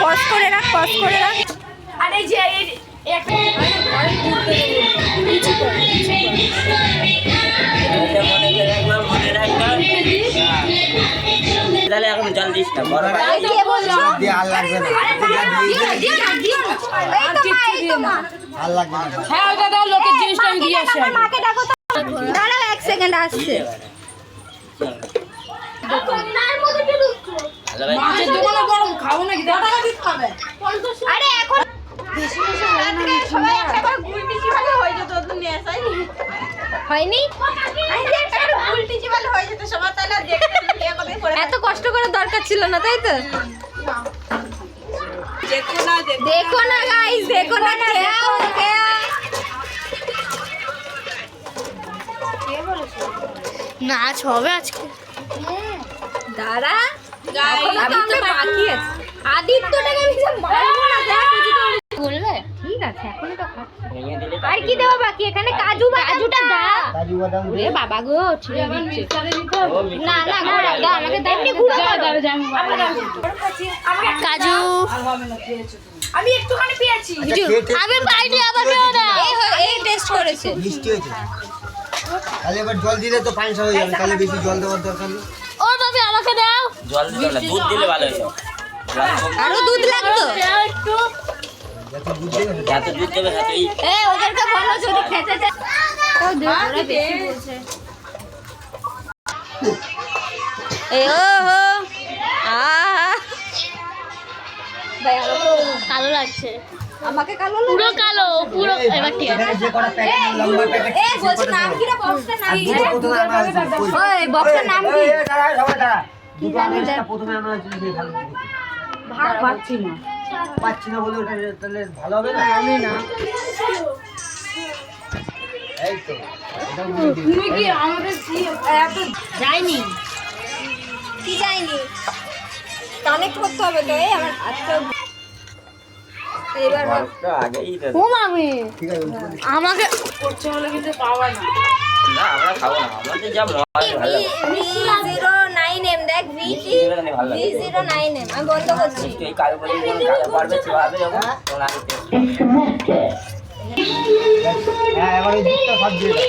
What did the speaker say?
Pause করে রাখ, pause করে রাখ। আরে যে তাহলে এখন জল দিস না, বড় আর লাগবে না, আর লাগবে না। হ্যাঁ ওটা দাও, লোকের জিনিসটা আমি দিয়ে আসি। মাকে ডাকো তো। দাঁড়াও 1 সেকেন্ড আসছে। মাছের দোকানে গরম খাবো নাকি? টাকা দিতে হবে। আরে এখন সবাই একটা করে গুলটি চিবালে হয়ে যেত, তো নিয়ে আসাই হয়নি? গুলটি চিবালে হয়ে যেত সবার, তাহলে দেখতে নিয়ে কবে করে এত কষ্ট করে দরকার ছিল না, তাই তো? দেখো না গাইস, দেখো না, খেয়াও খেয়া। নাচ হবে আজকে। দাঁড়া, আদিত্য বাকি আছে। আদিত্যটাকে আমি সব মারবো না, দেখ বলবে। ঠিক আছে, এখনই তো খাচ্ছি। আর কি দেওয়া বাকি এখানে? কাজুটা দাও। কাজু বাদাম ওরে বাবা গো, ছিঁড়ে দিচ্ছে। না না, ঘোরা দাও আমাকে, দাও এমনি ঘুরো কাজু। আমি একটুখানি পেয়েছি। আমি পাইনি, আবার এই টেস্ট করেছে। মিষ্টি হয়েছে। তাহলে এবার জল দিলে তো পানিসা হয়ে যাবে, তাহলে বেশি জল দেওয়ার দরকার নেই। ও বাবা আমাকে দাও। জল দিতে হবে না, দুধ দিলে ভালো হতো। আরো দুধ লাগতো। যত দুধ দেবে যত দুধ দেবে ততই। ওদেরকে বলো যদি খেতে চায়। ও ওরা বেশি বলছে। এই ও হো আহা, কালো লাগছে আমাকে। কালো পুরো কালো, পুরো। এবার ঠিক আছে। যে কটা প্যাকেট লম্বা প্যাকেট এই বলছ নাম কি রে? বক্সটার নাম কি রে? প্রথমে আনা হয়েছে। ওই বক্সটার নাম কি? দাঁড়া সবাই দাঁড়া। দুটো আনাজটা প্রথমে আনা হয়েছিল, সেই ভালো দিকে। ভাগ পাচ্ছি না। পাচ্ছি না বলে ওটা তাহলে ভালো হবে না। আমি না। এই তো এটা মুড়ি দিই। তুমি কি আমাদের কি এত যায়নি? কি যায়নি? কানেক্ট করতে হবে তো। এই আমার হাতটা এবার আগেই তো। ও মামি ঠিক আছে বলছি। আমাকে করছে বলে কিন্তু পাওয়া না। না আমরা খাবো না, আমাদের যা মজা ভালো। V09M দেখ, V09M আমি বন্ধ করছি। এই কালো বলি কোন কালো পারবে সেভাবে যখন তখন আমি হ্যাঁ এবার এই দুধটা সব দিয়ে দাও।